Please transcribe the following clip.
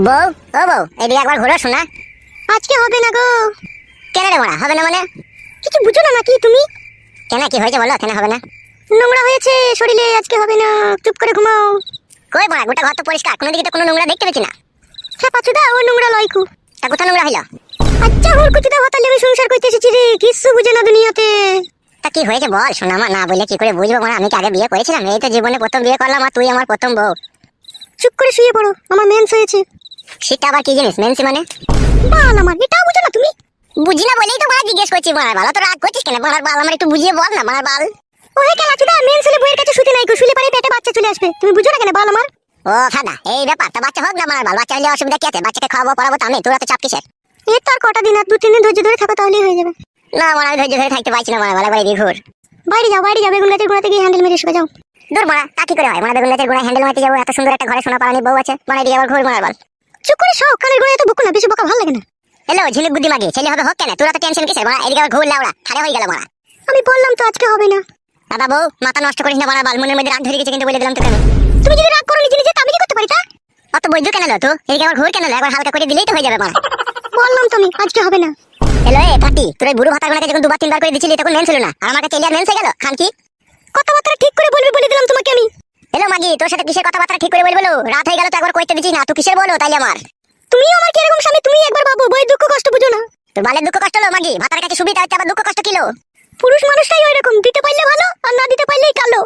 বউ, ও বউ, এদিকে একবার ঘুরে শোনা। আজকে হবে না গো। কেন রে মারা হবে না মানে? কিছু বুঝো না নাকি তুমি? কেন, কি হয়েছে বলো? কেন হবে না? নোংরা হয়েছে শরীরে, আজকে হবে না, চুপ করে ঘুমাও। কই মারা, গোটা ঘর তো পরিষ্কার, কোনো দিকে তো কোনো নোংরা দেখতে পেছি না। হ্যাঁ পাচুদা, ও নোংরা লয়কু। তা কোথা নোংরা হইলো? আচ্ছা হুর কুচুদা হতালে আমি সংসার করতে এসেছি রে, কিচ্ছু বুঝে না দুনিয়াতে। তা কি হয়েছে বল শোনা, আমার না বললে কি করে বুঝবো মারা? আমি কি আগে বিয়ে করেছিলাম? এই তো জীবনে প্রথম বিয়ে করলাম, আর তুই আমার প্রথম বউ। চুপ করে শুয়ে পড়ো, আমার মেন্স হয়েছে। সেটা আবার কি জিনিস মেনসি মানে? বাল আমার, এটাও বুঝো না তুমি? বুঝি না বলেই তো মারা জিজ্ঞেস করছি। মারার বাল তো রাগ করছিস কেন? মারার বাল আমার একটু বুঝিয়ে বল না মারার বাল। ও হে খেলাচুদা, মেন্স হলে বইয়ের কাছে শুতে নাই গো, শুলে পারে পেটে বাচ্চা চলে আসবে, তুমি বুঝো না কেন বাল আমার? ও ফাদা, এই ব্যাপার। তা বাচ্চা হোক না মারার বাল, বাচ্চা হলে অসুবিধা কি আছে? বাচ্চাকে খাওয়াবো পড়াবো তো আমি, তোরা তো চাপ কিসের? এর তো আর কটা দিন, আর 2-3 দিন ধৈর্য ধরে থাকো তাহলেই হয়ে যাবে। না মারা, আমি ধৈর্য ধরে থাকতে পারছি না মারা, একবার এদিকে ঘুর। বাইরে যাও, বাইরে যাও, বেগুন গাছের গোড়াতে গিয়ে হ্যান্ডেল মেরে শুয়ে যাও। দূর মারা, তা কি করে হয়? মানে বেগুন গাছের গোড়ায় হ্যান্ডেল মারতে যাবো? এত সুন্দর একটা ঘরে সোনা পালানি বউ আছে, মানে এদিকে আবার ঘুর মারার বাল। চুপ করে সব কানের গোড়ায় তো বকো না, বেশি বকা ভালো লাগে না। হ্যালো ঝিনুক বুদ্ধি মাগি, ছেলে হবে হোক কেন? তোরা তো টেনশন কিসের মারা? এদিকে আবার ঘুর লাউড়া ঠাড়া হয়ে গেল মারা। আমি বললাম তো আজকে হবে না। দাদা বউ, মাথা নষ্ট করিস না মারা বাল, মনের মধ্যে রাগ ধরে গেছে কিন্তু বলে দিলাম তোকে আমি। তুমি যদি রাগ করো নিজে নিজে, তা আমি কি করতে পারি তা? অত বৈধ কেন লো তো? এদিকে আবার ঘুর কেন লো? একবার হালকা করে দিলেই তো হয়ে যাবে মারা। বললাম তো আমি আজকে হবে না। হ্যালো এ কাটি, তোর ওই বুড়ো ভাতার গোনাকে যখন 2-3 বার করে দিছিলি তখন মেন ছিল না, আর আমার কাছে এলিয়ার মেন হয়ে গেল খান কি? কথাবার্তা ঠিক করে বলবি বলে দিলাম তোমাকে আমি। হ্যালো মাগি, তোর সাথে কিসের কথাবার্তা ঠিক করে বলবো? রাত হয়ে গেল তো একবার কইতে দিছিস না, তুই কিসের বলো তাইলে আমার? তুমিও আমার কি এরকম স্বামী? তুমি একবার ভাবো, বই দুঃখ কষ্ট বুঝো না। তোর বালের দুঃখ কষ্ট লো মাগি, ভাতার কাছে সুবিধা হচ্ছে আবার দুঃখ কষ্ট কিলো? পুরুষ মানুষটাই ওই রকম, দিতে পারলে ভালো আর না দিতে পারলেই কালো।